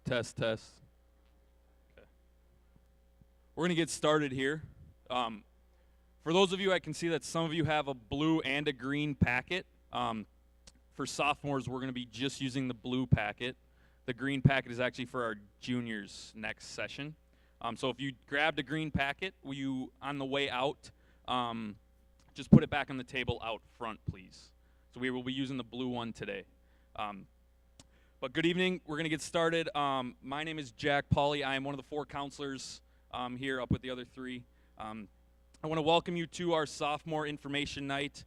Test, test. Okay. We're going to get started here. For those of you, I can see that some of you have a blue and a green packet. For sophomores, we're going to be just using the blue packet. The green packet is actually for our juniors next session. So if you grabbed a green packet, will you, on the way out, just put it back on the table out front, please. So we will be using the blue one today. But good evening. We're going to get started. My name is Jack Pauly. I am one of the 4 counselors here up with the other 3. I want to welcome you to our sophomore information night.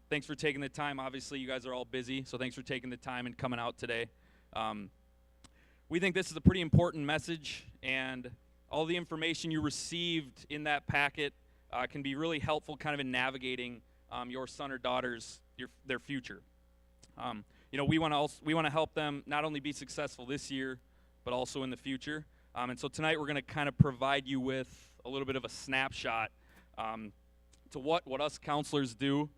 Thanks for taking the time. Obviously, you guys are all busy, so thanks for taking the time and coming out today. We think this is a pretty important message, and all the information you received in that packet can be really helpful kind of in navigating your son or daughter's their future. We want to help them not only be successful this year, but also in the future. And so tonight we're going to kind of provide you with a little bit of a snapshot to what us counselors do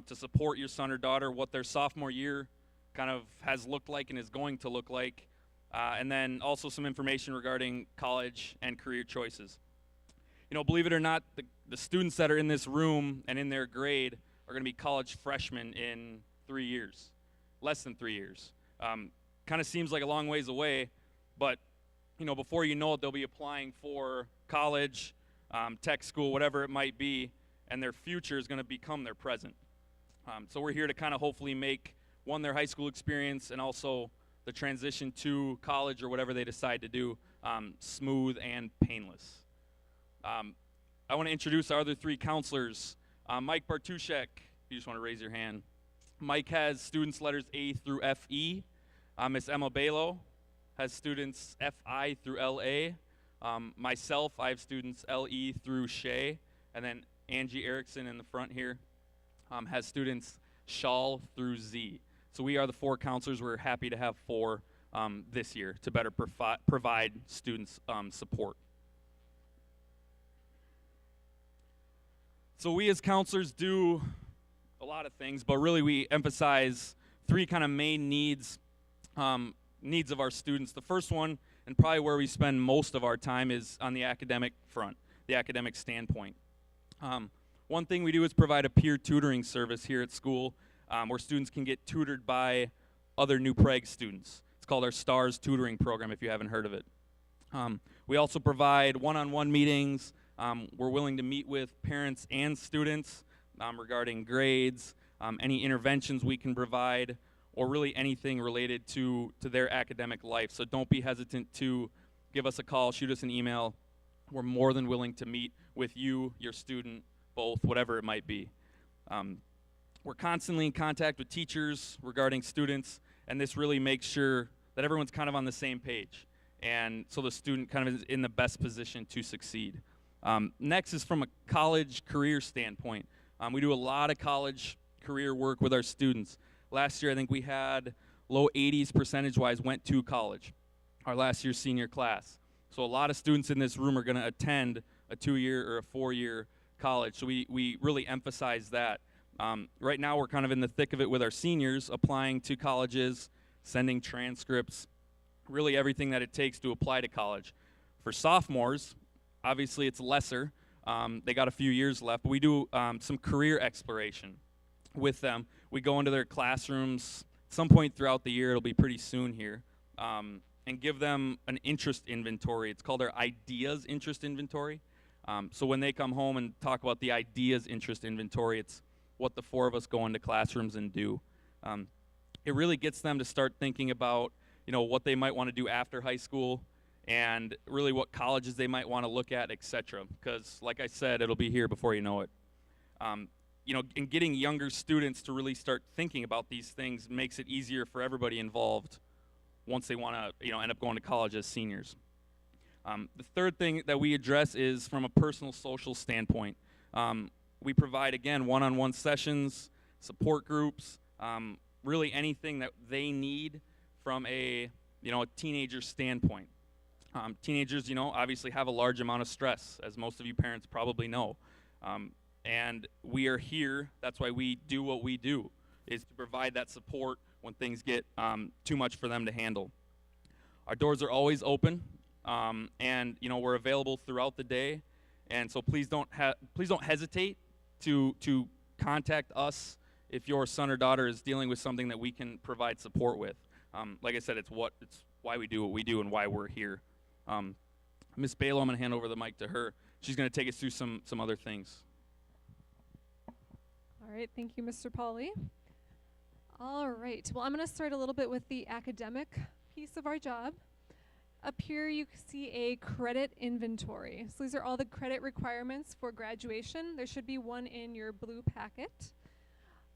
to support your son or daughter, what their sophomore year kind of has looked like and is going to look like, and then also some information regarding college and career choices. Believe it or not, the students that are in this room and in their grade are going to be college freshmen in 3 years, less than 3 years. Kind of seems like a long ways away, but before you know it, they'll be applying for college, tech school, whatever it might be, and their future is going to become their present. So we're here to kind of hopefully make, their high school experience and also the transition to college or whatever they decide to do smooth and painless. I want to introduce our other 3 counselors. Mike Bartuszek, if you just want to raise your hand. Mike has students letters A through FE. Miss Emma Balo has students FI through LA. Myself, I have students LE through Shay. And then Angie Erickson in the front here has students Shawl through Z. So we are the 4 counselors. We're happy to have 4 this year to better provide students support. So we as counselors do a lot of things, but really we emphasize 3 kind of main needs of our students. The first one, and probably where we spend most of our time, is on the academic front, the academic standpoint. One thing we do is provide a peer tutoring service here at school where students can get tutored by other New Prague students. It's called our STARS tutoring program, if you haven't heard of it. We also provide one-on-one meetings. We're willing to meet with parents and students regarding grades, any interventions we can provide, or really anything related to their academic life. So don't be hesitant to give us a call, shoot us an email. We're more than willing to meet with you, your student, both, whatever it might be. We're constantly in contact with teachers regarding students, and this really makes sure that everyone's kind of on the same page, and so the student kind of is in the best position to succeed. Next is from a college career standpoint. We do a lot of college career work with our students. Last year, I think we had low 80s percentage-wise went to college, our last year's senior class. So a lot of students in this room are going to attend a 2-year or a 4-year college. So we really emphasize that. Right now, we're kind of in the thick of it with our seniors, applying to colleges, sending transcripts, really everything that it takes to apply to college. For sophomores, obviously it's lesser. They got a few years left, but we do some career exploration with them. We go into their classrooms at some point throughout the year. It'll be pretty soon here, and give them an interest inventory. It's called our Ideas Interest Inventory. So when they come home and talk about the Ideas Interest Inventory, it's what the 4 of us go into classrooms and do. It really gets them to start thinking about what they might want to do after high school, and really what colleges they might want to look at, etc. Because, like I said, it'll be here before you know it. In getting younger students to really start thinking about these things makes it easier for everybody involved once they want to, end up going to college as seniors. The third thing that we address is from a personal social standpoint. We provide, again, one-on-one sessions, support groups, really anything that they need from a teenager standpoint. Teenagers, obviously have a large amount of stress, as most of you parents probably know. And we are here, that's why we do what we do, is to provide that support when things get too much for them to handle. Our doors are always open, and we're available throughout the day. And so please don't hesitate to contact us if your son or daughter is dealing with something that we can provide support with. Like I said, it's why we do what we do and why we're here. Miss Balo, I'm going to hand over the mic to her. She's going to take us through some other things. All right, thank you, Mr. Pauly. All right, well, I'm going to start a little bit with the academic piece of our job. Up here, you see a credit inventory. So these are all the credit requirements for graduation. There should be one in your blue packet.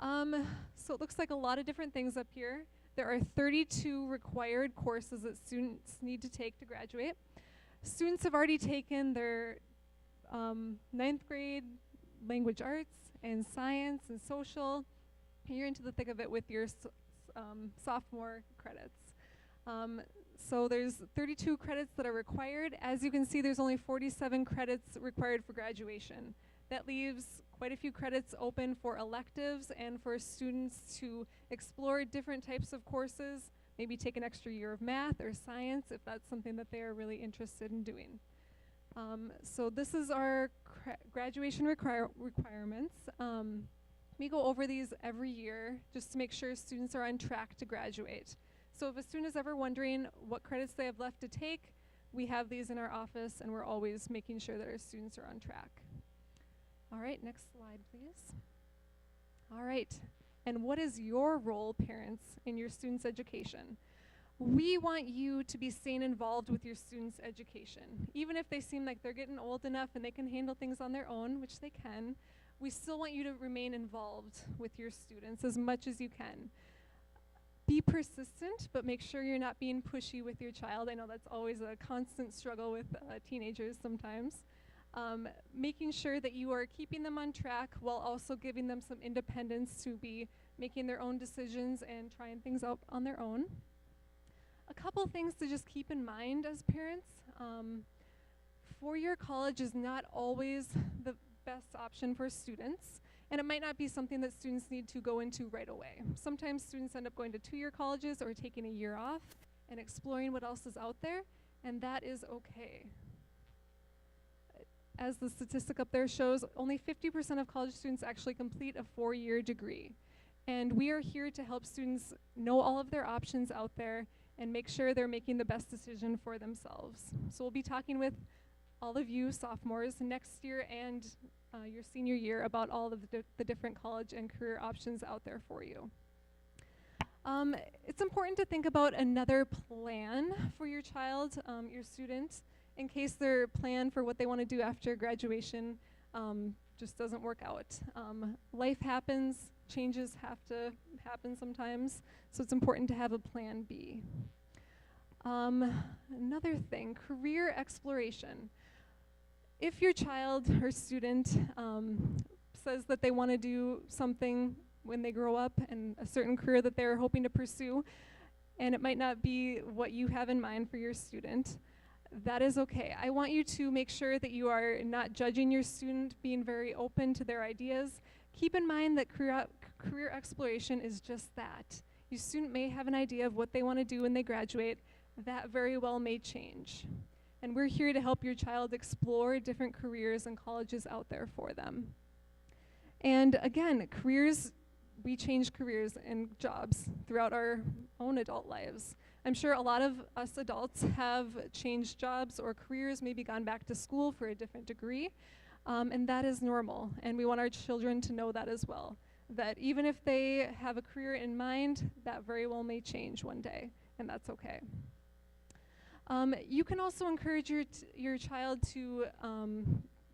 So it looks like a lot of different things up here. There are 32 required courses that students need to take to graduate. Students have already taken their 9th grade language arts and science and social. You're into the thick of it with your sophomore credits. So there's 32 credits that are required. As you can see, there's only 47 credits required for graduation. That leaves quite a few credits open for electives and for students to explore different types of courses, maybe take an extra year of math or science if that's something that they are really interested in doing. So this is our graduation requirements. We go over these every year just to make sure students are on track to graduate. So if a student is ever wondering what credits they have left to take, we have these in our office, and we're always making sure that our students are on track. All right, next slide, please. All right, and what is your role, parents, in your students' education? We want you to be staying involved with your students' education. Even if they seem like they're getting old enough and they can handle things on their own, which they can, we still want you to remain involved with your students as much as you can. Be persistent, but make sure you're not being pushy with your child. I know that's always a constant struggle with teenagers sometimes. Making sure that you are keeping them on track while also giving them some independence to be making their own decisions and trying things out on their own. A couple things to just keep in mind as parents. Four-year college is not always the best option for students. And it might not be something that students need to go into right away. Sometimes students end up going to 2-year colleges or taking a year off and exploring what else is out there, and that is okay. As the statistic up there shows, only 50% of college students actually complete a 4-year degree. And we are here to help students know all of their options out there and make sure they're making the best decision for themselves. So we'll be talking with all of you sophomores next year and your senior year about all of the different college and career options out there for you. It's important to think about another plan for your child, your student, in case their plan for what they want to do after graduation just doesn't work out. Life happens, changes have to happen sometimes, so it's important to have a plan B. Another thing, career exploration. If your child or student says that they want to do something when they grow up and a certain career that they're hoping to pursue, and it might not be what you have in mind for your student, that is okay. I want you to make sure that you are not judging your student, being very open to their ideas. Keep in mind that career exploration is just that. Your student may have an idea of what they want to do when they graduate. That very well may change. And we're here to help your child explore different careers and colleges out there for them. And again, we change careers and jobs throughout our own adult lives. I'm sure a lot of us adults have changed jobs or careers, maybe gone back to school for a different degree, and that is normal. And we want our children to know that as well, that even if they have a career in mind, that very well may change one day, and that's okay. You can also encourage your child to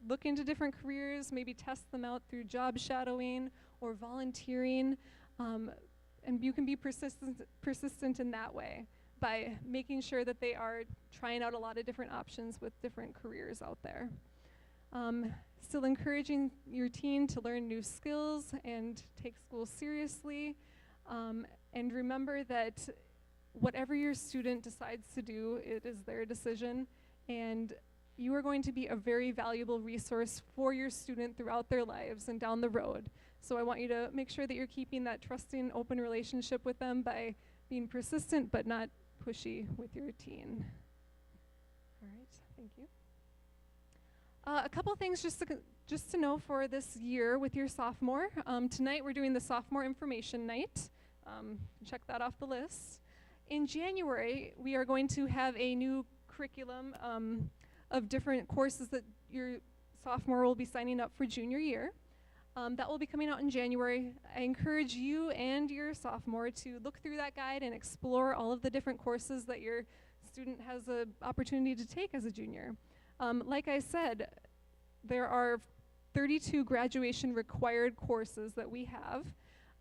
look into different careers, maybe test them out through job shadowing or volunteering, and you can be persistent in that way by making sure that they are trying out a lot of different options with different careers out there. Still encouraging your teen to learn new skills and take school seriously, and remember that whatever your student decides to do, it is their decision, and you are going to be a very valuable resource for your student throughout their lives and down the road. So I want you to make sure that you're keeping that trusting, open relationship with them by being persistent but not pushy with your teen. All right, thank you. A couple things just to know for this year with your sophomore. Tonight we're doing the Sophomore Information Night. Check that off the list. In January, we are going to have a new curriculum of different courses that your sophomore will be signing up for junior year. That will be coming out in January. I encourage you and your sophomore to look through that guide and explore all of the different courses that your student has an opportunity to take as a junior. Like I said, there are 32 graduation required courses that we have,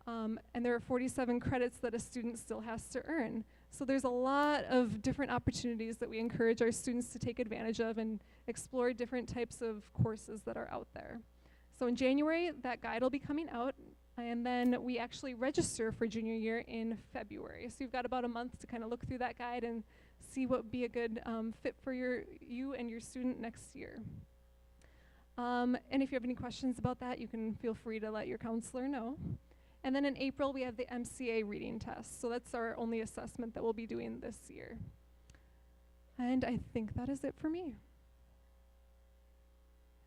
and there are 47 credits that a student still has to earn. So there's a lot of different opportunities that we encourage our students to take advantage of and explore different types of courses that are out there. So in January, that guide will be coming out, and then we actually register for junior year in February. So you've got about a month to kind of look through that guide and see what would be a good fit for you and your student next year. And if you have any questions about that, you can feel free to let your counselor know. And then in April, we have the MCA reading test. So that's our only assessment that we'll be doing this year. And I think that is it for me.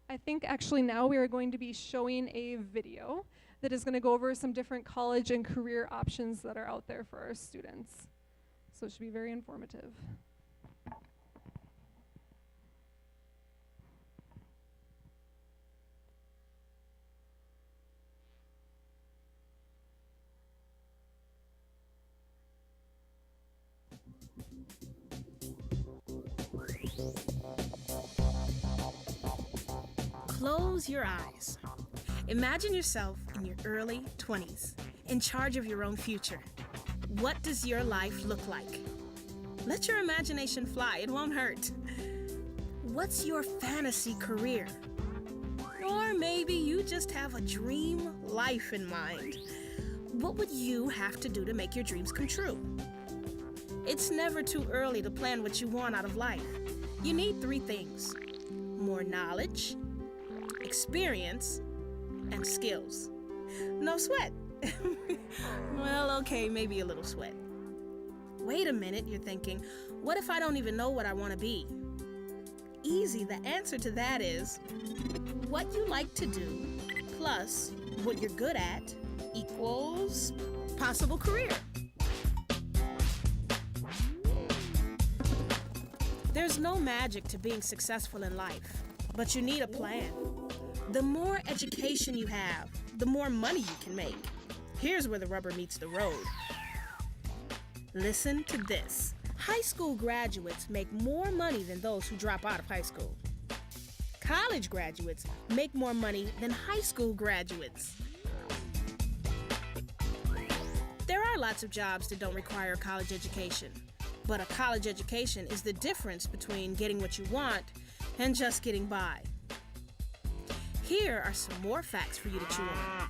I think actually now we are going to be showing a video that is going to go over some different college and career options that are out there for our students. So it should be very informative. Close your eyes. Imagine yourself in your early 20s, in charge of your own future. What does your life look like? Let your imagination fly, it won't hurt. What's your fantasy career? Or maybe you just have a dream life in mind. What would you have to do to make your dreams come true? It's never too early to plan what you want out of life. You need 3 things: more knowledge, experience, and skills. No sweat. Well, okay, maybe a little sweat. Wait a minute, you're thinking, what if I don't even know what I want to be? Easy, the answer to that is what you like to do plus what you're good at equals possible career. There's no magic to being successful in life, but you need a plan. The more education you have, the more money you can make. Here's where the rubber meets the road. Listen to this. High school graduates make more money than those who drop out of high school. College graduates make more money than high school graduates. There are lots of jobs that don't require a college education, but a college education is the difference between getting what you want and just getting by. Here are some more facts for you to chew on.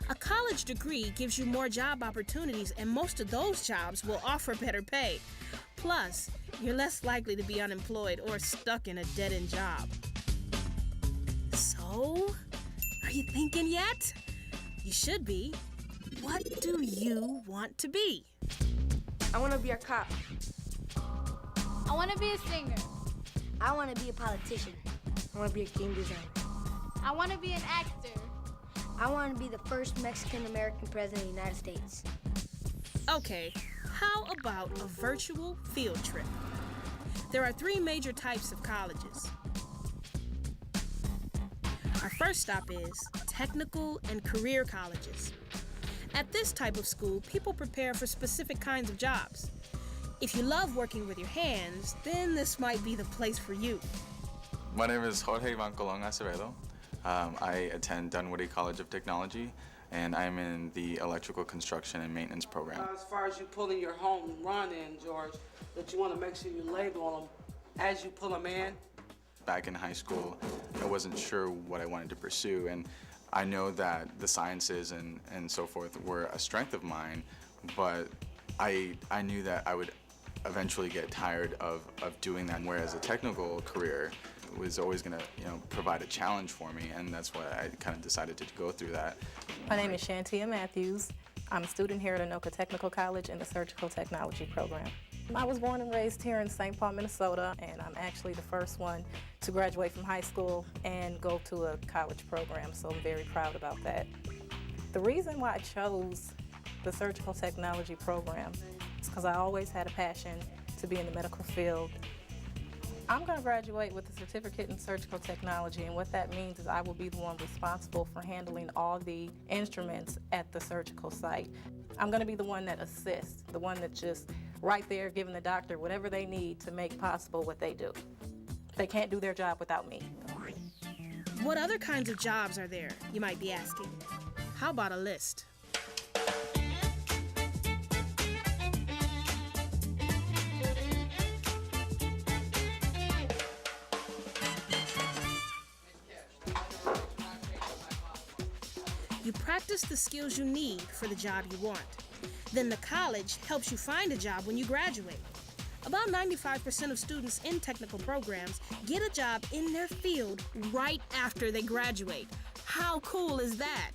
A college degree gives you more job opportunities, and most of those jobs will offer better pay. Plus, you're less likely to be unemployed or stuck in a dead-end job. So, are you thinking yet? You should be. What do you want to be? I want to be a cop. I want to be a singer. I want to be a politician. I want to be a game designer. I want to be an actor. I want to be the first Mexican-American president of the United States. Okay, how about a virtual field trip? There are 3 major types of colleges. Our first stop is technical and career colleges. At this type of school, people prepare for specific kinds of jobs. If you love working with your hands, then this might be the place for you. My name is Jorge Vancolong Acevedo. I attend Dunwoody College of Technology, and I'm in the electrical construction and maintenance program. As far as you pulling your home run in, George, that you want to make sure you label them as you pull them in. Back in high school, I wasn't sure what I wanted to pursue, and I know that the sciences and so forth were a strength of mine, but I knew that I would eventually get tired of doing that, whereas a technical career was always going to provide a challenge for me, and that's why I kind of decided to go through that. My name is Shantia Matthews. I'm a student here at Anoka Technical College in the Surgical Technology program. I was born and raised here in St. Paul, Minnesota, and I'm actually the first one to graduate from high school and go to a college program, so I'm very proud about that. The reason why I chose the surgical technology program is because I always had a passion to be in the medical field. I'm going to graduate with a certificate in surgical technology, and what that means is I will be the one responsible for handling all the instruments at the surgical site. I'm going to be the one that assists, the one that's just right there giving the doctor whatever they need to make possible what they do. They can't do their job without me. What other kinds of jobs are there, you might be asking? How about a list? You practice the skills you need for the job you want. Then the college helps you find a job when you graduate. About 95% of students in technical programs get a job in their field right after they graduate. How cool is that?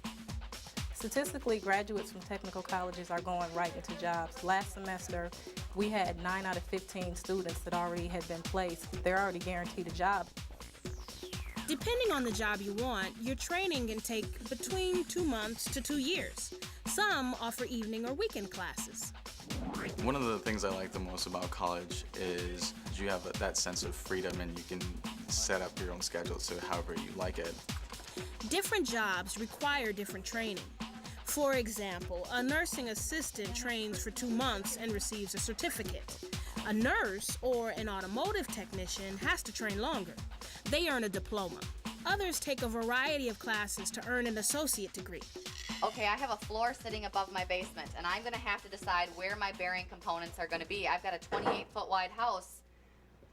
Statistically, graduates from technical colleges are going right into jobs. Last semester, we had 9 out of 15 students that already had been placed. They're already guaranteed a job. Depending on the job you want, your training can take between 2 months to 2 years. Some offer evening or weekend classes. One of the things I like the most about college is you have that sense of freedom and you can set up your own schedule so however you like it. Different jobs require different training. For example, a nursing assistant trains for 2 months and receives a certificate. A nurse or an automotive technician has to train longer. They earn a diploma. Others take a variety of classes to earn an associate degree. Okay, I have a floor sitting above my basement, and I'm going to have to decide where my bearing components are going to be. I've got a 28-foot wide house.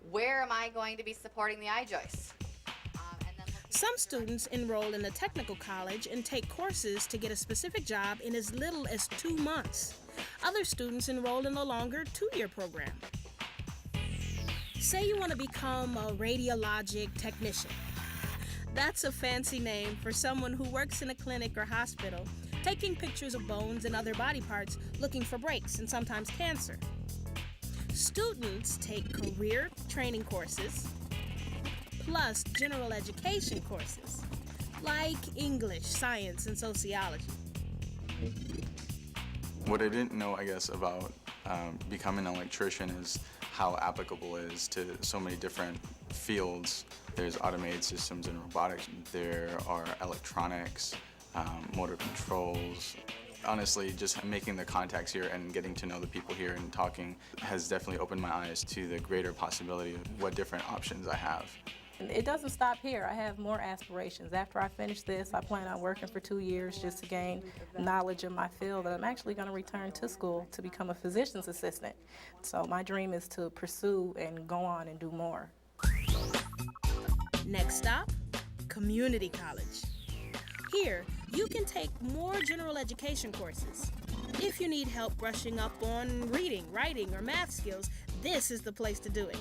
Where am I going to be supporting the I-joists? Some students enroll in a technical college and take courses to get a specific job in as little as 2 months. Other students enroll in a longer 2-year program. Say you want to become a radiologic technician. That's a fancy name for someone who works in a clinic or hospital, taking pictures of bones and other body parts, looking for breaks and sometimes cancer. Students take career training courses, plus general education courses, like English, science, and sociology. What I didn't know, I guess, about becoming an electrician is how applicable it is to so many different fields. There's automated systems and robotics. There are electronics, motor controls. Honestly, just making the contacts here and getting to know the people here and talking has definitely opened my eyes to the greater possibility of what different options I have. It doesn't stop here. I have more aspirations. After I finish this, I plan on working for 2 years just to gain knowledge in my field. And I'm actually going to return to school to become a physician's assistant. So my dream is to pursue and go on and do more. Next stop, community college. Here, you can take more general education courses. If you need help brushing up on reading, writing, or math skills, this is the place to do it.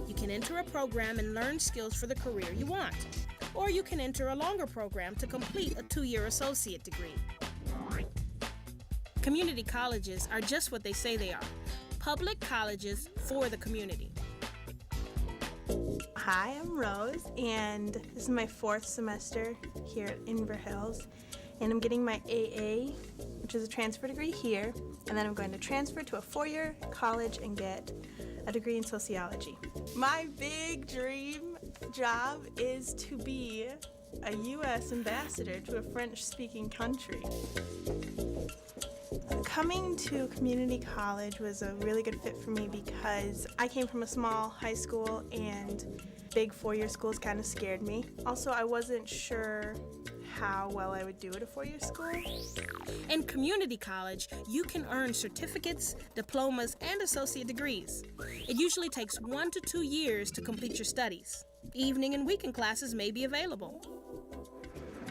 You can enter a program and learn skills for the career you want. Or you can enter a longer program to complete a 2-year associate degree. Community colleges are just what they say they are. Public colleges for the community. Hi, I'm Rose, and this is my 4th semester here at Inver Hills, and I'm getting my AA, which is a transfer degree here, and then I'm going to transfer to a 4-year college and get a degree in sociology. My big dream job is to be a U.S. ambassador to a French-speaking country. Coming to community college was a really good fit for me because I came from a small high school and big 4-year schools kind of scared me. Also, I wasn't sure how well I would do at a 4-year school. In community college, you can earn certificates, diplomas, and associate degrees. It usually takes 1 to 2 years to complete your studies. Evening and weekend classes may be available.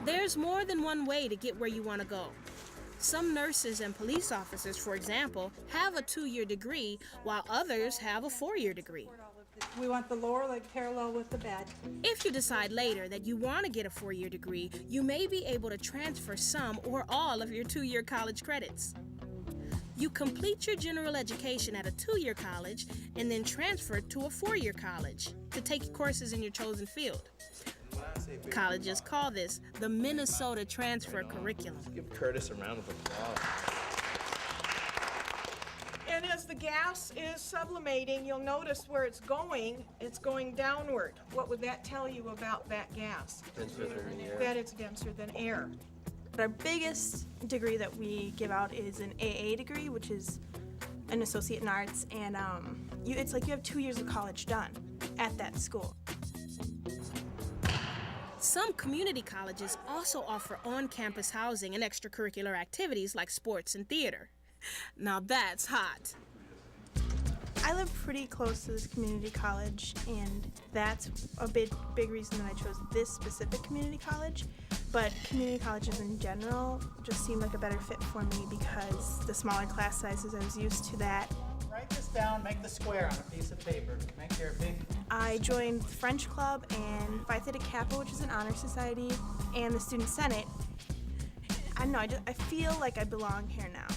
There's more than one way to get where you want to go. Some nurses and police officers, for example, have a 2-year degree, while others have a 4-year degree. We want the lower leg parallel with the bed. If you decide later that you want to get a 4-year degree, you may be able to transfer some or all of your 2-year college credits. You complete your general education at a 2-year college and then transfer to a 4-year college to take courses in your chosen field. Colleges call this the Minnesota Transfer Curriculum. Give Curtis a round of applause. And as the gas is sublimating, you'll notice where it's going downward. What would that tell you about that gas? Denser than air. That it's denser than air. Our biggest degree that we give out is an AA degree, which is an associate in arts, and it's like you have 2 years of college done at that school. Some community colleges also offer on-campus housing and extracurricular activities like sports and theater. Now that's hot. I live pretty close to this community college, and that's a big reason that I chose this specific community college. But community colleges in general just seem like a better fit for me because the smaller class sizes, I was used to that. Write this down, make the square on a piece of paper. Make your big... I joined the French Club and Phi Theta Kappa, which is an honor society, and the Student Senate. I don't know, I feel like I belong here now.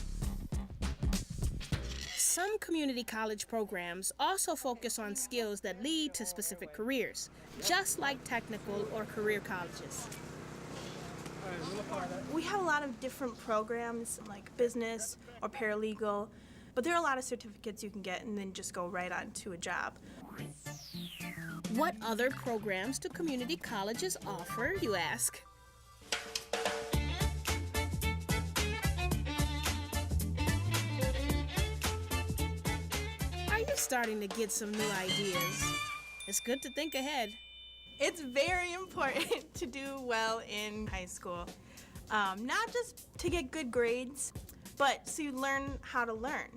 Some community college programs also focus on skills that lead to specific careers, just like technical or career colleges. We have a lot of different programs like business or paralegal, but there are a lot of certificates you can get and then just go right on to a job. What other programs do community colleges offer, you ask? Are you starting to get some new ideas? It's good to think ahead. It's very important to do well in high school. Not just to get good grades, but so you learn how to learn.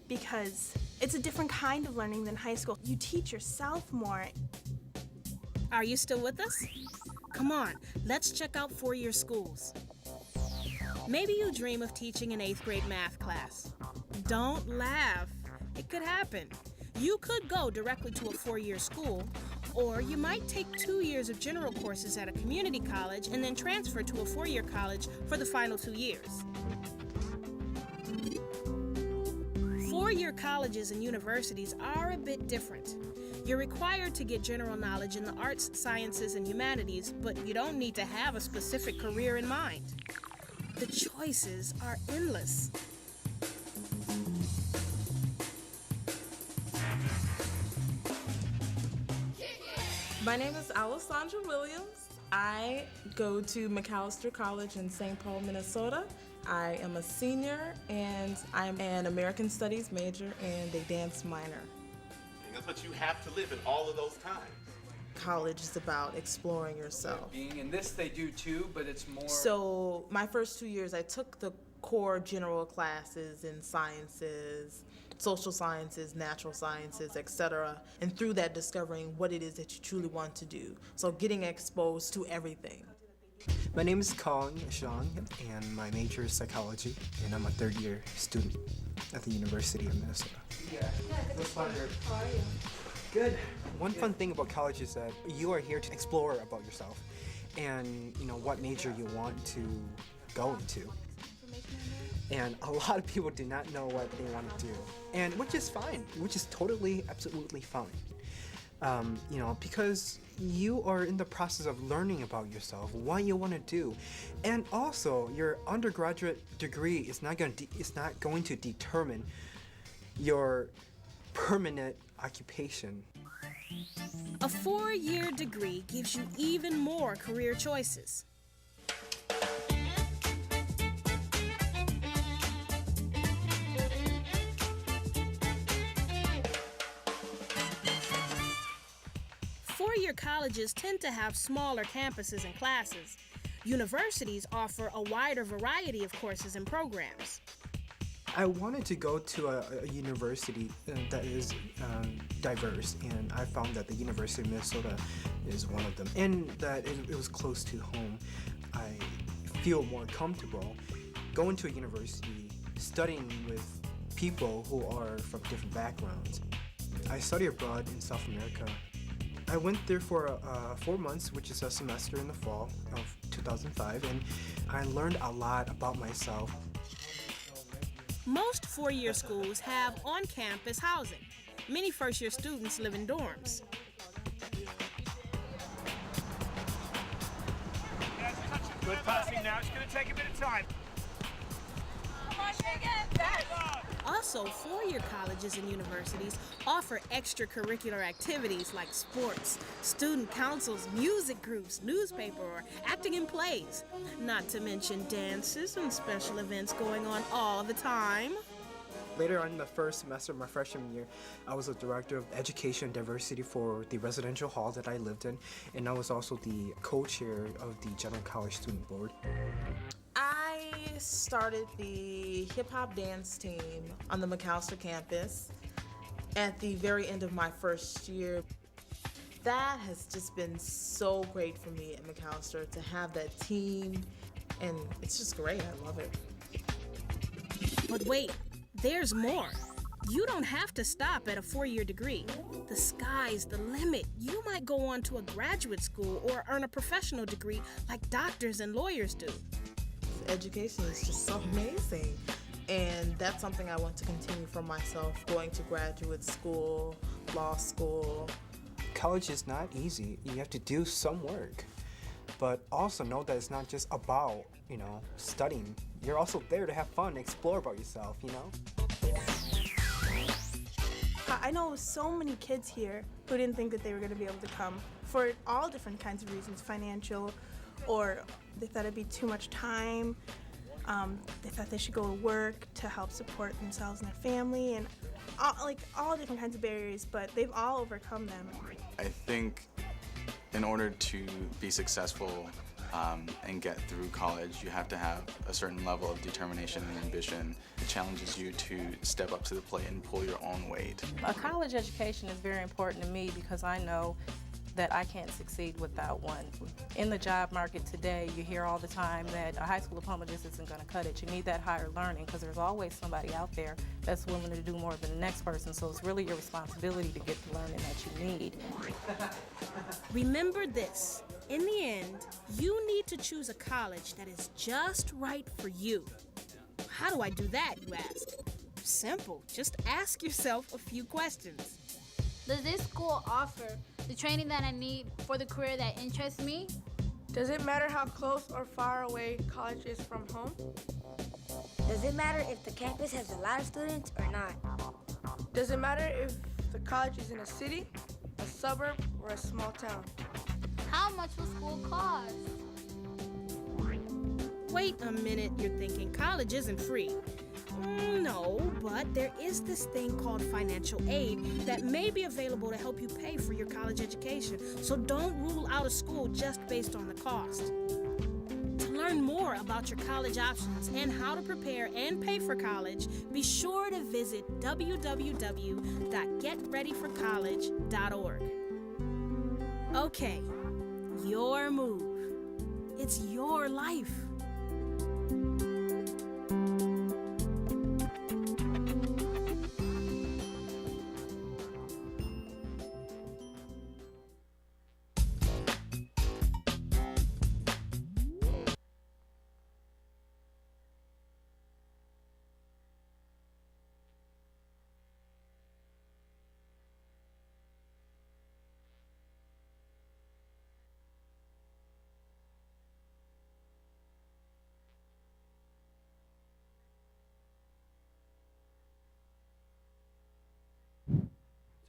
Because it's a different kind of learning than high school. You teach yourself more. Are you still with us? Come on, let's check out 4-year schools. Maybe you dream of teaching an 8th grade math class. Don't laugh. It could happen. You could go directly to a 4-year school, or you might take 2 years of general courses at a community college and then transfer to a 4-year college for the final 2 years. 4-year colleges and universities are a bit different. You're required to get general knowledge in the arts, sciences, and humanities, but you don't need to have a specific career in mind. The choices are endless. My name is Alessandra Williams. I go to McAllister College in St. Paul, Minnesota. I am a senior, and I am an American Studies major and a dance minor. And that's what you have to live in all of those times. College is about exploring yourself. And this they do too, but it's more... So my first 2 years, I took the core general classes in sciences, social sciences, natural sciences, etc. And through that, discovering what it is that you truly want to do. So getting exposed to everything. My name is Kong Zhang, and my major is psychology, and I'm a 3rd-year student at the University of Minnesota. Yeah, good pleasure. How are you? Good. One fun thing about college is that you are here to explore about yourself and, what major you want to go into. And a lot of people do not know what they want to do, and which is fine, which is totally, absolutely fine. Because you are in the process of learning about yourself, what you want to do, and also your undergraduate degree is not going to determine your permanent occupation. A 4-year degree gives you even more career choices. Four-year colleges tend to have smaller campuses and classes. Universities offer a wider variety of courses and programs. I wanted to go to a university that is diverse, and I found that the University of Minnesota is one of them, and that it was close to home. I feel more comfortable going to a university, studying with people who are from different backgrounds. I studied abroad in South America. I went there for 4 months, which is a semester in the fall of 2005, and I learned a lot about myself. Most four-year schools have on-campus housing. Many first-year students live in dorms. Good passing now. It's going to take a bit of time. Also, four-year colleges and universities offer extracurricular activities like sports, student councils, music groups, newspaper, or acting in plays. Not to mention dances and special events going on all the time. Later on in the first semester of my freshman year, I was a director of education and diversity for the residential hall that I lived in, and I was also the co-chair of the General College Student Board. I started the hip-hop dance team on the McAllister campus at the very end of my first year. That has just been so great for me at McAllister to have that team, and it's just great. I love it. But wait, there's more. You don't have to stop at a four-year degree. The sky's the limit. You might go on to a graduate school or earn a professional degree like doctors and lawyers do. Education is just so amazing, and that's something I want to continue for myself, going to graduate school, law school. College is not easy. You have to do some work, but also know that it's not just about, studying. You're also there to have fun, explore about yourself, I know so many kids here who didn't think that they were going to be able to come for all different kinds of reasons, financial, or they thought it'd be too much time. They thought they should go to work to help support themselves and their family, and all different kinds of barriers, but they've all overcome them. I think in order to be successful and get through college, you have to have a certain level of determination and ambition. It challenges you to step up to the plate and pull your own weight. A college education is very important to me because I know that I can't succeed without one. In the job market today, you hear all the time that a high school diploma just isn't going to cut it. You need that higher learning because there's always somebody out there that's willing to do more than the next person, so it's really your responsibility to get the learning that you need. Remember this, in the end, you need to choose a college that is just right for you. How do I do that, you ask? Simple, just ask yourself a few questions. Does this school offer the training that I need for the career that interests me? Does it matter how close or far away college is from home? Does it matter if the campus has a lot of students or not? Does it matter if the college is in a city, a suburb, or a small town? How much will school cost? Wait a minute, you're thinking college isn't free. No, but there is this thing called financial aid that may be available to help you pay for your college education. So don't rule out a school just based on the cost. To learn more about your college options and how to prepare and pay for college, be sure to visit www.getreadyforcollege.org. Okay, your move. It's your life.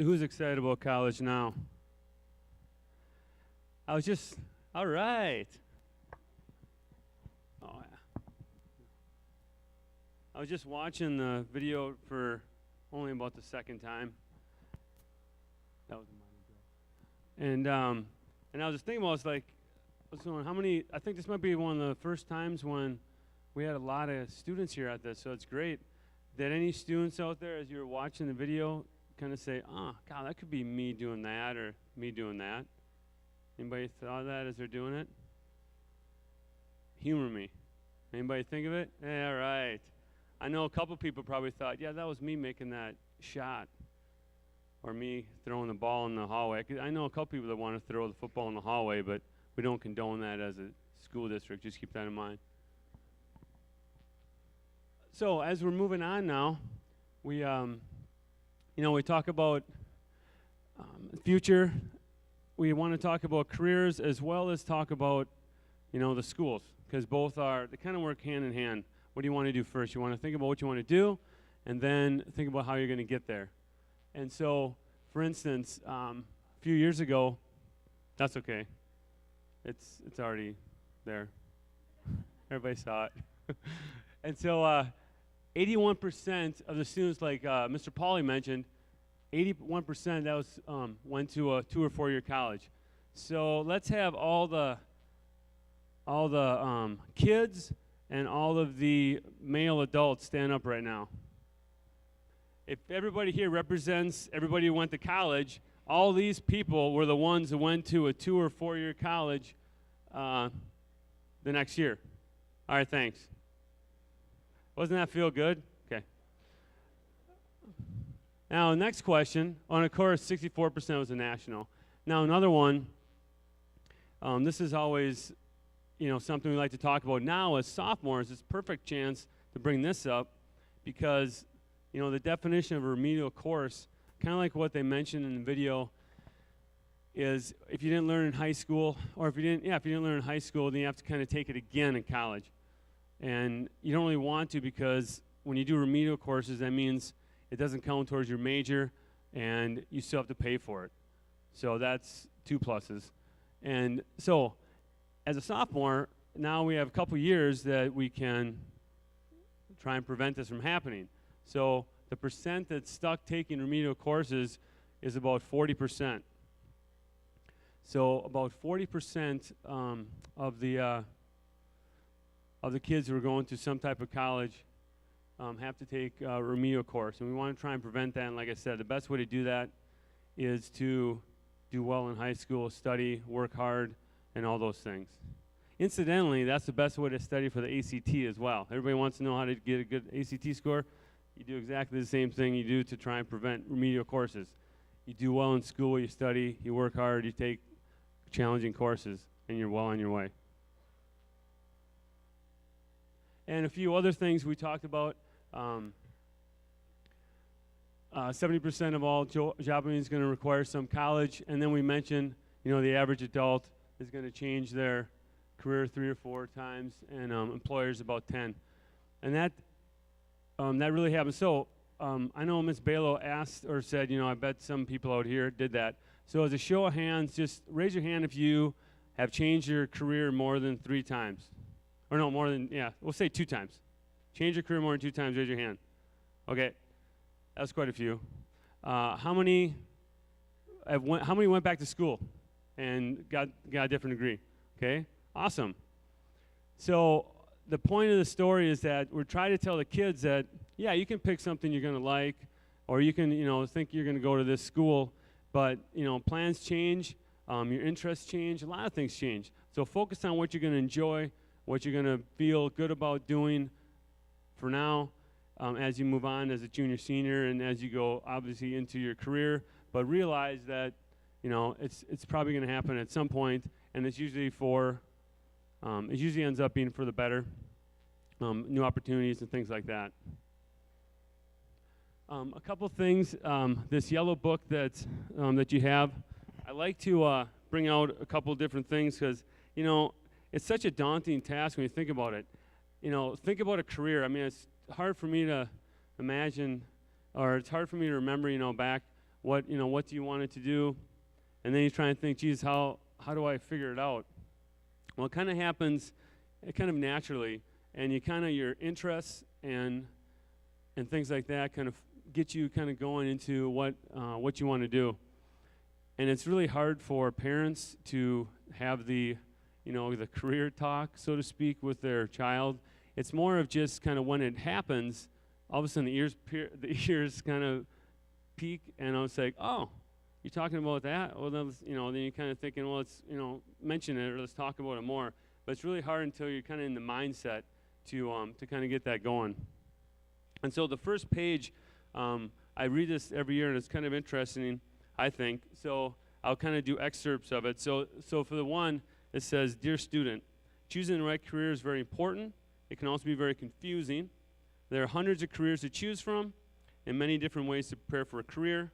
So who's excited about college now? All right. Oh, yeah. I was just watching the video for only about the second time. That was a minor joke. And I was just thinking about, I was going, I think this might be one of the first times when we had a lot of students here at this, so it's great. Did any students out there, as you were watching the video, kind of say, oh, God, that could be me doing that or me doing that? Anybody thought of that as they're doing it? Humor me. Anybody think of it? Yeah, right. I know a couple people probably thought, yeah, that was me making that shot or me throwing the ball in the hallway. I know a couple people that want to throw the football in the hallway, but we don't condone that as a school district. Just keep that in mind. So as we're moving on now, we we talk about future. We want to talk about careers as well as talk about the schools, because they kind of work hand in hand. What do you want to do first? You want to think about what you want to do, and then think about how you're going to get there. And so, for instance, a few years ago, that's okay. It's already there. Everybody saw it. And so 81% of the students, like Mr. Pauly mentioned, 81% that was went to a 2 or 4 year college. So let's have all the kids and all of the male adults stand up right now. If everybody here represents everybody who went to college, all these people were the ones who went to a 2 or 4 year college the next year. All right, thanks. Doesn't that feel good? Okay. Now, next question. On a course, 64% was a national. Now, another one, this is always, something we like to talk about now as sophomores. It's a perfect chance to bring this up because, the definition of a remedial course, kind of like what they mentioned in the video, is if you didn't learn in high school, or if you didn't learn in high school, then you have to kind of take it again in college. And you don't really want to, because when you do remedial courses, that means it doesn't count towards your major, and you still have to pay for it. So that's 2 pluses. And so as a sophomore, now we have a couple years that we can try and prevent this from happening. So the percent that's stuck taking remedial courses is about 40%. So about 40% of the kids who are going to some type of college have to take a remedial course. And we want to try and prevent that. And like I said, the best way to do that is to do well in high school, study, work hard, and all those things. Incidentally, that's the best way to study for the ACT as well. Everybody wants to know how to get a good ACT score. You do exactly the same thing you do to try and prevent remedial courses. You do well in school, you study, you work hard, you take challenging courses, and you're well on your way. And a few other things we talked about. 70% of all job openings is going to require some college, and then we mentioned, the average adult is going to change their career 3 or 4 times, and employers about 10. And that really happens. So I know Ms. Balo asked or said, I bet some people out here did that. So as a show of hands, just raise your hand if you have changed your career more than 3 times. Or no, more than, we'll say 2 times. Change your career more than 2 times, raise your hand. Okay, that's quite a few. How many went back to school and got a different degree? Okay, awesome. So the point of the story is that we're trying to tell the kids that, you can pick something you're going to like, or you can, think you're going to go to this school, but, plans change, your interests change, a lot of things change. So focus on what you're going to enjoy, what you're going to feel good about doing for now as you move on as a junior, senior, and as you go, obviously, into your career. But realize that, it's probably going to happen at some point, and it's usually it usually ends up being for the better, new opportunities and things like that. A couple things, this yellow book that you have, I like to bring out a couple different things because, it's such a daunting task when you think about it. Think about a career. I mean, it's hard for me to imagine, or it's hard for me to remember, back what do you want it to do, and then you try and think, geez, how do I figure it out? Well, it kind of happens, kind of naturally, and your interests and things like that kind of get you kind of going into what you want to do. And it's really hard for parents to have the career talk, so to speak, with their child. It's more of just kind of when it happens, all of a sudden the ears kind of peak, and I was like, oh, you're talking about that? Well, then, then you're kind of thinking, well, let's, mention it, or let's talk about it more. But it's really hard until you're kind of in the mindset to kind of get that going. And so the first page, I read this every year, and it's kind of interesting, I think. So I'll kind of do excerpts of it. So for the one, it says, Dear student, choosing the right career is very important. It can also be very confusing. There are hundreds of careers to choose from and many different ways to prepare for a career.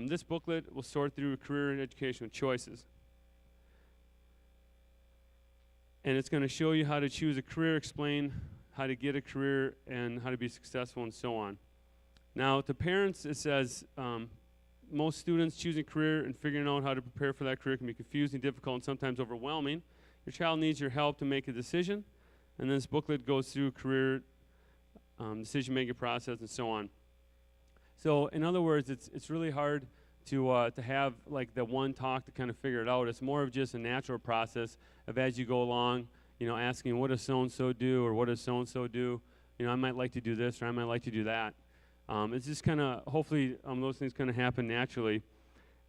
This booklet will sort through career and educational choices. And it's going to show you how to choose a career, explain how to get a career, and how to be successful, and so on. Now, to parents, it says most students choosing a career and figuring out how to prepare for that career can be confusing, difficult, and sometimes overwhelming. Your child needs your help to make a decision, and this booklet goes through career decision-making process and so on. So, in other words, it's really hard to have like the one talk to kind of figure it out. It's more of just a natural process of as you go along, you know, asking what does so-and-so do, or what does so-and-so do. You know, I might like to do this, or I might like to do that. It's just kind of, hopefully, those things kind of happen naturally.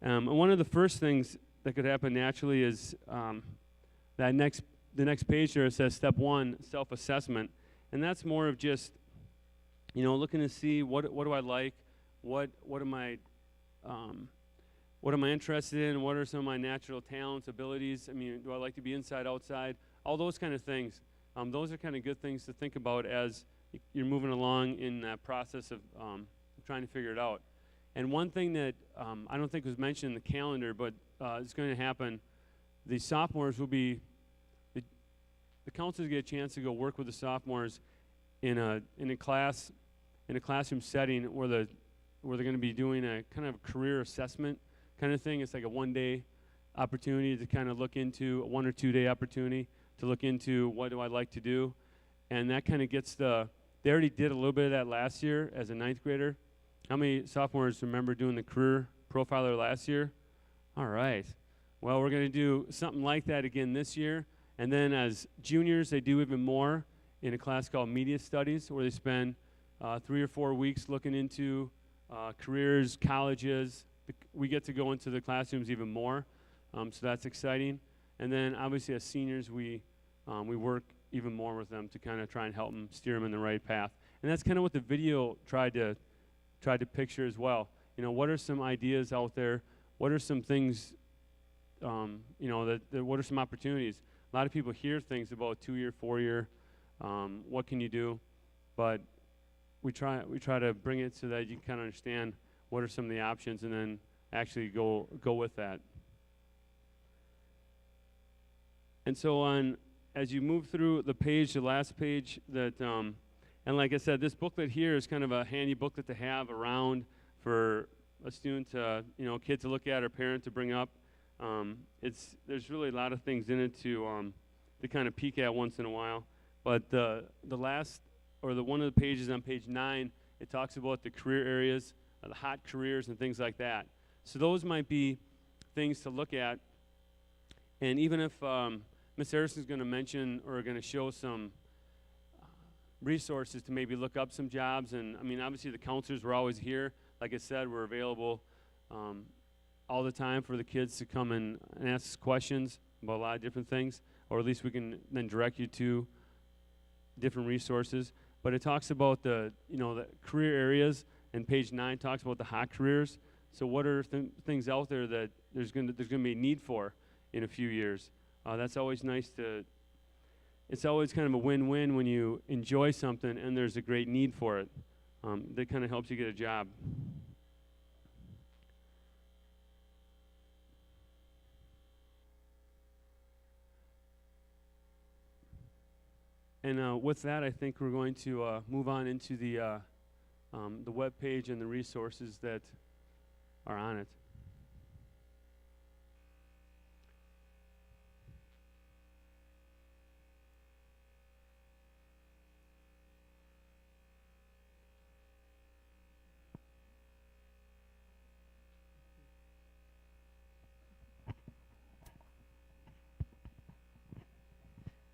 And one of the first things that could happen naturally is the next page there. It says step 1, self-assessment, and that's more of just, you know, looking to see what do I like, what am I interested in, what are some of my natural talents, abilities. I mean, do I like to be inside, outside, all those kind of things. Those are kind of good things to think about as you're moving along in that process of trying to figure it out. And one thing that I don't think was mentioned in the calendar, but it's going to happen, the sophomores will be, the counselors get a chance to go work with the sophomores in a classroom setting where they're going to be doing a kind of career assessment kind of thing. It's like a one-day opportunity to kind of look into, a 1 or 2 day opportunity to look into what do I like to do. And that kind of gets they already did a little bit of that last year as a 9th grader. How many sophomores remember doing the career profiler last year? All right. Well, we're going to do something like that again this year. And then as juniors, they do even more in a class called Media Studies, where they spend 3 or 4 weeks looking into careers, colleges. We get to go into the classrooms even more, so that's exciting. And then obviously as seniors, we work even more with them to kind of try and help them steer them in the right path. And that's kind of what the video tried to picture as well. You know, what are some ideas out there? What are some things, you know, what are some opportunities? A lot of people hear things about 2-year, 4-year, what can you do? But we try to bring it so that you can kind of understand what are some of the options, and then actually go with that. And so as you move through the page, the last page, and like I said, this booklet here is kind of a handy booklet to have around for a student, you know, a kid to look at or parent to bring up. There's really a lot of things in it to kind of peek at once in a while. But the last, or one of the pages on page 9, it talks about the career areas, the hot careers and things like that. So those might be things to look at. And even if Ms. Harrison's going to mention or going to show some resources to maybe look up some jobs, and I mean, obviously the counselors were always here. Like I said, we're available all the time for the kids to come and ask questions about a lot of different things, or at least we can then direct you to different resources. But it talks about the career areas, and page 9 talks about the hot careers. So what are things out there that there's going to be a need for in a few years? That's always nice it's always kind of a win-win when you enjoy something and there's a great need for it. That kind of helps you get a job. And with that, I think we're going to move on into the web page and the resources that are on it.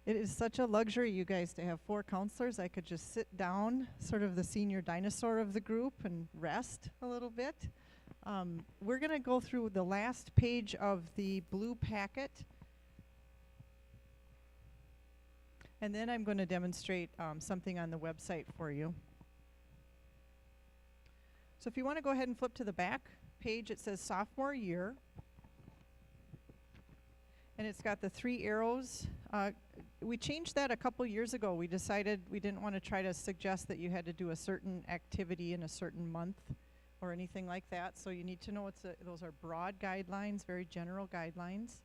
It is such a luxury, you guys, to have 4 counselors. I could just sit down, sort of the senior dinosaur of the group, and rest a little bit. We're going to go through the last page of the blue packet. And then I'm going to demonstrate something on the website for you. So if you want to go ahead and flip to the back page, it says sophomore year. And it's got the 3 arrows we changed that a couple years ago. We decided we didn't want to try to suggest that you had to do a certain activity in a certain month or anything like that. So you need to know those are broad guidelines, very general guidelines.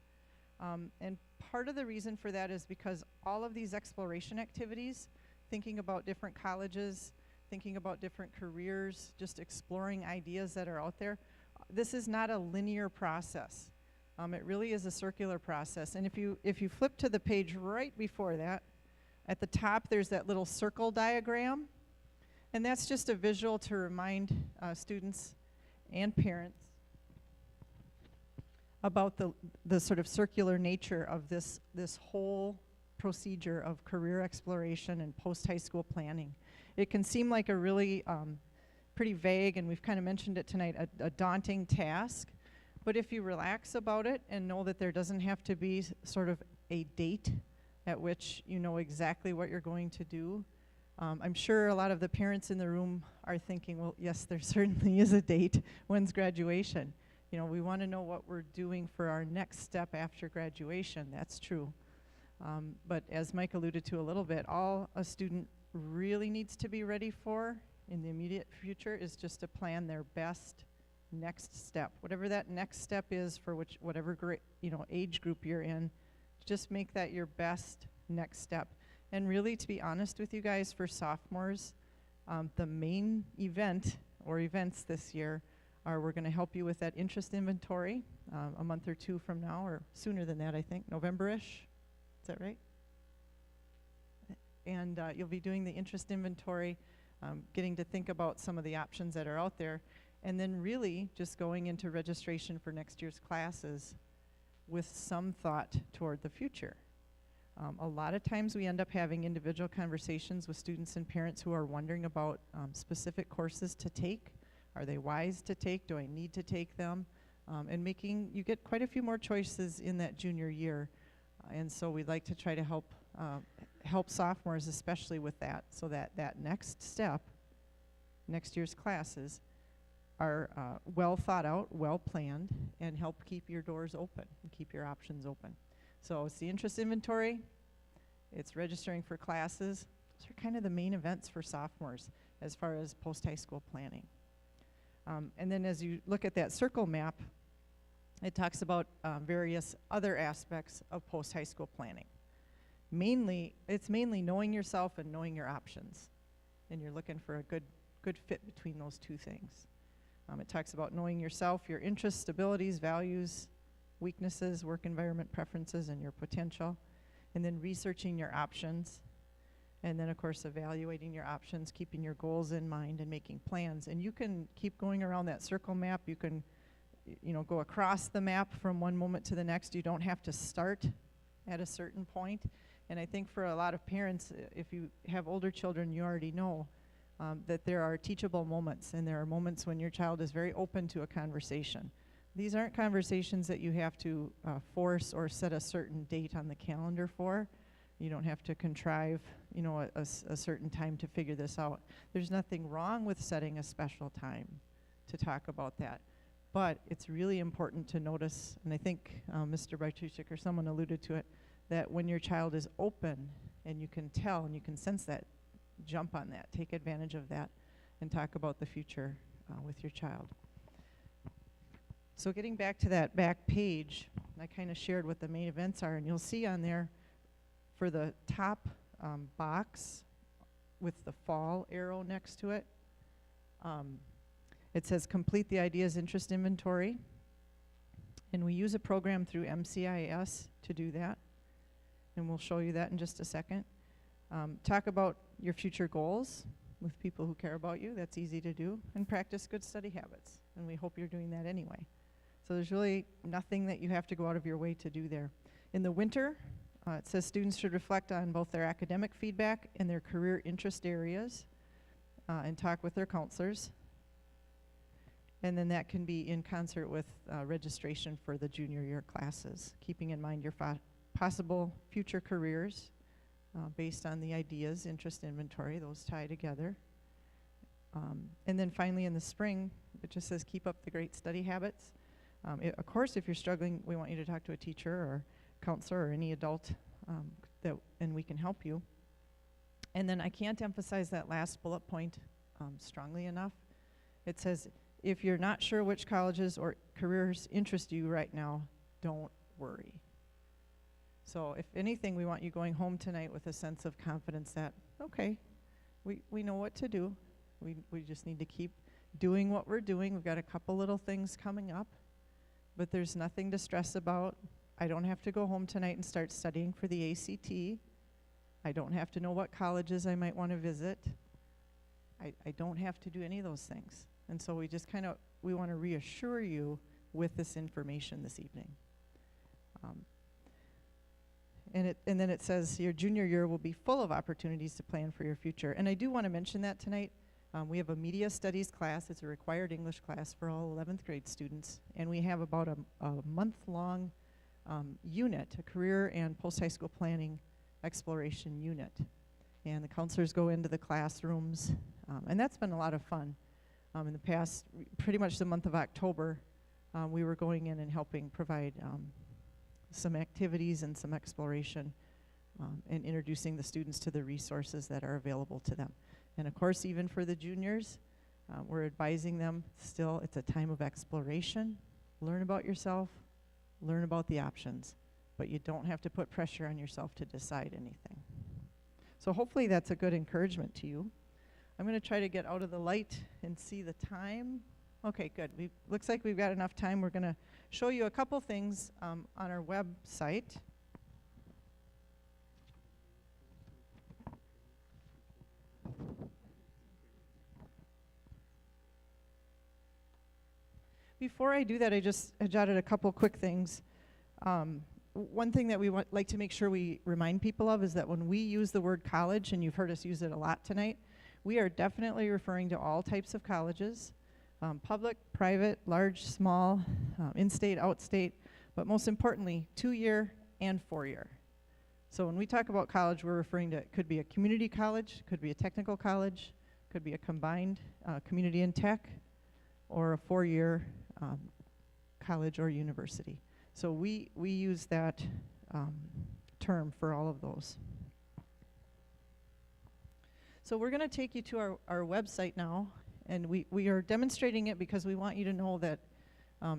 And part of the reason for that is because all of these exploration activities, thinking about different colleges, thinking about different careers, just exploring ideas that are out there, this is not a linear process. It really is a circular process. And if you flip to the page right before that, at the top there's that little circle diagram. And that's just a visual to remind students and parents about the sort of circular nature of this whole procedure of career exploration and post-high school planning. It can seem like a really pretty vague, and we've kind of mentioned it tonight, a daunting task. But if you relax about it and know that there doesn't have to be sort of a date at which you know exactly what you're going to do, I'm sure a lot of the parents in the room are thinking, well, yes, there certainly is a date. When's graduation? You know, we want to know what we're doing for our next step after graduation. That's true. But as Mike alluded to a little bit, all a student really needs to be ready for in the immediate future is just to plan their best next step. Whatever that next step is for whatever age group you're in, just make that your best next step. And really, to be honest with you guys, for sophomores, the main event or events this year are we're going to help you with that interest inventory a month or two from now, or sooner than that, I think, November-ish. Is that right? And you'll be doing the interest inventory, getting to think about some of the options that are out there, and then really just going into registration for next year's classes with some thought toward the future. A lot of times we end up having individual conversations with students and parents who are wondering about specific courses to take. Are they wise to take? Do I need to take them? And you get quite a few more choices in that junior year. And so we'd like to try to help sophomores especially with that, so that next step, next year's classes, are well thought out, well planned, and help keep your doors open and keep your options open. So it's the interest inventory, it's registering for classes. Those are kind of the main events for sophomores as far as post-high school planning. And then as you look at that circle map, it talks about various other aspects of post-high school planning. It's mainly knowing yourself and knowing your options. And you're looking for a good fit between those two things. It talks about knowing yourself, your interests, abilities, values, weaknesses, work environment preferences, and your potential. And then researching your options. And then, of course, evaluating your options, keeping your goals in mind, and making plans. And you can keep going around that circle map. You can go across the map from one moment to the next. You don't have to start at a certain point. And I think for a lot of parents, if you have older children, you already know that there are teachable moments, and there are moments when your child is very open to a conversation. These aren't conversations that you have to force or set a certain date on the calendar for. You don't have to contrive, a certain time to figure this out. There's nothing wrong with setting a special time to talk about that. But it's really important to notice, and I think Mr. Bartuszczyk or someone alluded to it, that when your child is open and you can tell and you can sense that, jump on that, take advantage of that, and talk about the future with your child. So getting back to that back page, I kind of shared what the main events are, and you'll see on there for the top box with the fall arrow next to it, it says complete the ideas interest inventory, and we use a program through MCIS to do that, and we'll show you that in just a second. Talk about your future goals with people who care about you. That's easy to do. And practice good study habits. And we hope you're doing that anyway. So there's really nothing that you have to go out of your way to do there. In the winter, it says students should reflect on both their academic feedback and their career interest areas and talk with their counselors. And then that can be in concert with registration for the junior year classes, keeping in mind your possible future careers based on the ideas, interest inventory, those tie together. And then finally in the spring, it just says keep up the great study habits. Of course, if you're struggling, we want you to talk to a teacher or counselor or any adult and we can help you. And then I can't emphasize that last bullet point strongly enough. It says, if you're not sure which colleges or careers interest you right now, don't worry. So if anything, we want you going home tonight with a sense of confidence that, okay, we know what to do. We just need to keep doing what we're doing. We've got a couple little things coming up, but there's nothing to stress about. I don't have to go home tonight and start studying for the ACT. I don't have to know what colleges I might want to visit. I don't have to do any of those things. And so we want to reassure you with this information this evening. And then it says your junior year will be full of opportunities to plan for your future. And I do want to mention that tonight. We have a media studies class. It's a required English class for all 11th grade students. And we have about a month-long unit, a career and post-high school planning exploration unit. And the counselors go into the classrooms. And that's been a lot of fun. In the past, pretty much the month of October, we were going in and helping provide some activities and some exploration and introducing the students to the resources that are available to them. And of course, even for the juniors, we're advising them still, it's a time of exploration. Learn about yourself, learn about the options, but you don't have to put pressure on yourself to decide anything. So hopefully that's a good encouragement to you. I'm going to try to get out of the light and see the time. Okay, good. Looks like we've got enough time. We're going to show you a couple things on our website. Before I do that, I jotted a couple quick things. One thing that we like to make sure we remind people of is that when we use the word college, and you've heard us use it a lot tonight, we are definitely referring to all types of colleges, public, private, large, small, in-state, out-state, but most importantly, 2-year and 4-year. So when we talk about college, we're referring to, it could be a community college, could be a technical college, could be a combined community and tech, or a 4-year college or university. So we use that term for all of those. So we're going to take you to our website now, and we are demonstrating it because we want you to know that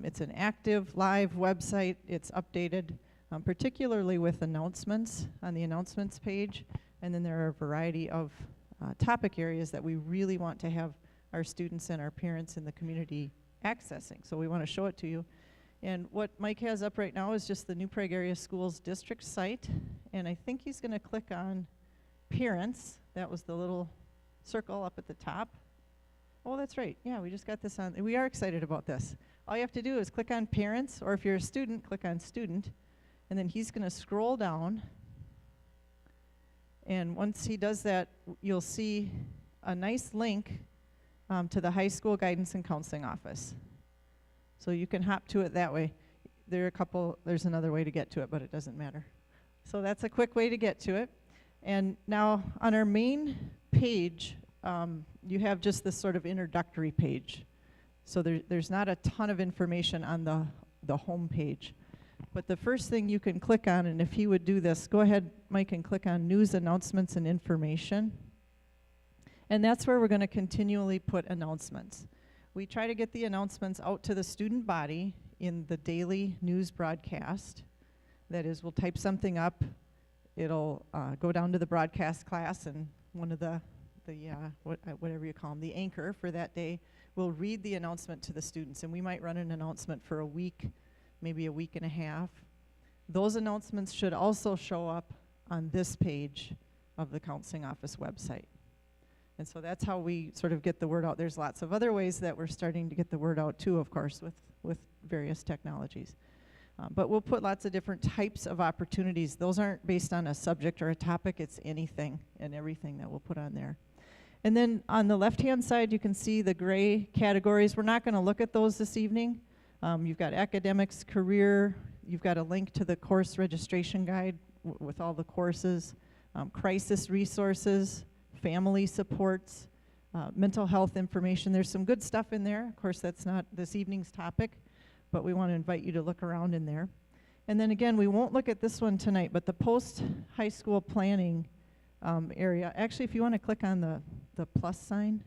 it's an active, live website. It's updated, particularly with announcements on the announcements page, and then there are a variety of topic areas that we really want to have our students and our parents in the community accessing. So we want to show it to you. And what Mike has up right now is just the New Prague Area Schools District site, and I think he's going to click on Parents. That was the little circle up at the top. Oh, that's right. Yeah, we just got this on. We are excited about this. All you have to do is click on Parents, or if you're a student, click on Student, and then he's going to scroll down. And once he does that, you'll see a nice link to the High School Guidance and Counseling Office. So you can hop to it that way. There's another way to get to it, but it doesn't matter. So that's a quick way to get to it. And now on our main page, you have just this sort of introductory page. So there's not a ton of information on the home page. But the first thing you can click on, and if he would do this, go ahead, Mike, and click on News, Announcements, and Information. And that's where we're going to continually put announcements. We try to get the announcements out to the student body in the daily news broadcast. That is, we'll type something up. It'll go down to the broadcast class, and one of whatever you call them, the anchor for that day, will read the announcement to the students. And we might run an announcement for a week, maybe a week and a half. Those announcements should also show up on this page of the Counseling Office website. And so that's how we sort of get the word out. There's lots of other ways that we're starting to get the word out too, of course, with various technologies. But we'll put lots of different types of opportunities. Those aren't based on a subject or a topic. It's anything and everything that we'll put on there. And then on the left-hand side, you can see the gray categories. We're not going to look at those this evening. You've got academics, career. You've got a link to the course registration guide with all the courses, crisis resources, family supports, mental health information. There's some good stuff in there. Of course, that's not this evening's topic, but we want to invite you to look around in there. And then again, we won't look at this one tonight, but the post-high school planning area, actually if you want to click on the plus sign,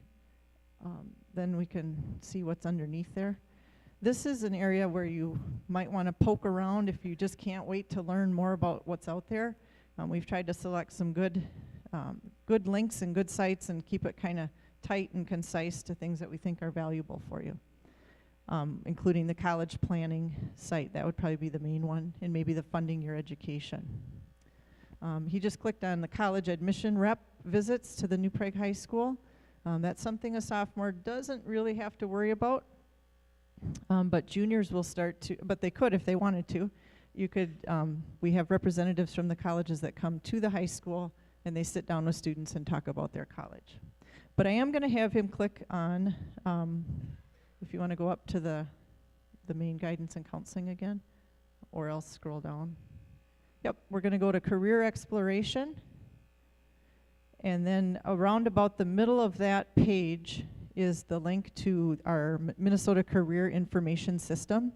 then we can see what's underneath there. This is an area where you might want to poke around if you just can't wait to learn more about what's out there. We've tried to select some good links and good sites and keep it kind of tight and concise to things that we think are valuable for you, including the college planning site. That would probably be the main one, and maybe the funding your education. He just clicked on the college admission rep visits to the New Prague High School. That's something a sophomore doesn't really have to worry about, but juniors will start to, but they could if they wanted to. You could, we have representatives from the colleges that come to the high school and they sit down with students and talk about their college. But I am going to have him click on, if you want to go up to the main guidance and counseling again, or else scroll down. Yep, we're going to go to career exploration. And then around about the middle of that page is the link to our Minnesota Career Information System.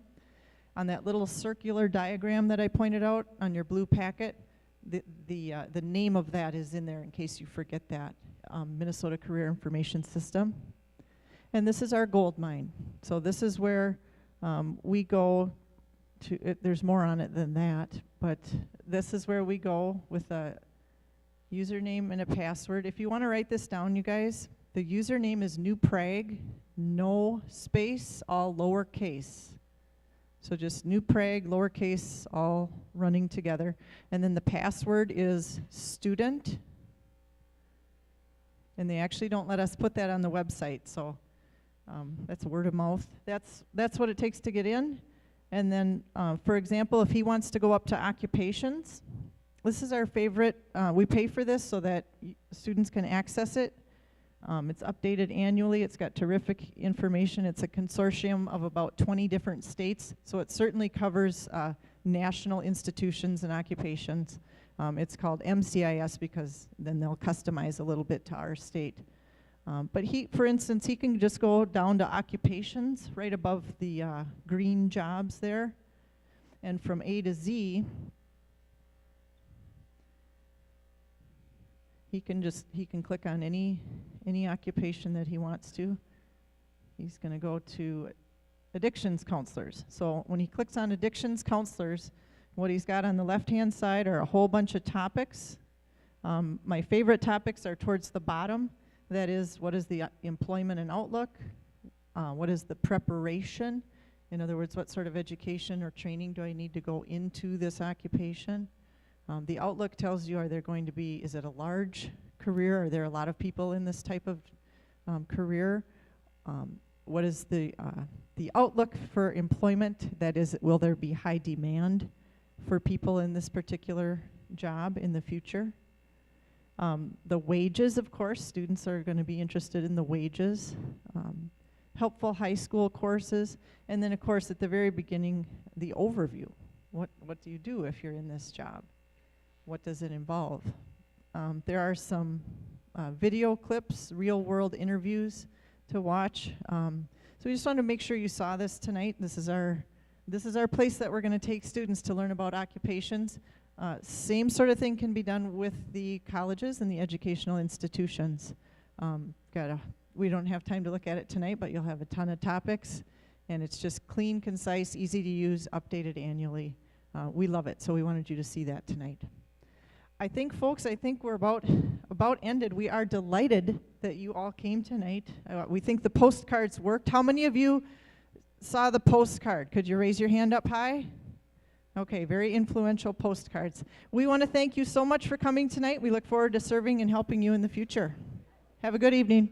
On that little circular diagram that I pointed out on your blue packet, the name of that is in there in case you forget that, Minnesota Career Information System. And this is our gold mine. So this is where we go to, there's more on it than that, but this is where we go with a username and a password. If you want to write this down, you guys, the username is New Prague, no space, all lowercase. So just New Prague, lowercase, all running together. And then the password is student. And they actually don't let us put that on the website, so that's word of mouth. That's what it takes to get in. And then, for example, if he wants to go up to occupations, this is our favorite. We pay for this so that students can access it. It's updated annually. It's got terrific information. It's a consortium of about 20 different states, so it certainly covers national institutions and occupations. It's called MCIS because then they'll customize a little bit to our state. But for instance, he can just go down to occupations right above the green jobs there. And from A to Z, he can click on any occupation that he wants to. He's going to go to addictions counselors. So when he clicks on addictions counselors, what he's got on the left-hand side are a whole bunch of topics. My favorite topics are towards the bottom. That is, what is the employment and outlook? What is the preparation? In other words, what sort of education or training do I need to go into this occupation? The outlook tells you, is it a large career? Are there a lot of people in this type of career? What is the outlook for employment? That is, will there be high demand for people in this particular job in the future? The wages, of course, students are going to be interested in the wages. Helpful high school courses, and then of course at the very beginning, the overview. What do you do if you're in this job? What does it involve? There are some video clips, real world interviews to watch. So we just wanted to make sure you saw this tonight. This is our place that we're going to take students to learn about occupations. Same sort of thing can be done with the colleges and the educational institutions. We don't have time to look at it tonight, but you'll have a ton of topics, and it's just clean, concise, easy to use, updated annually. We love it, so we wanted you to see that tonight. I think, folks, we're about ended. We are delighted that you all came tonight. We think the postcards worked. How many of you saw the postcard? Could you raise your hand up high? Okay, very influential postcards. We want to thank you so much for coming tonight. We look forward to serving and helping you in the future. Have a good evening.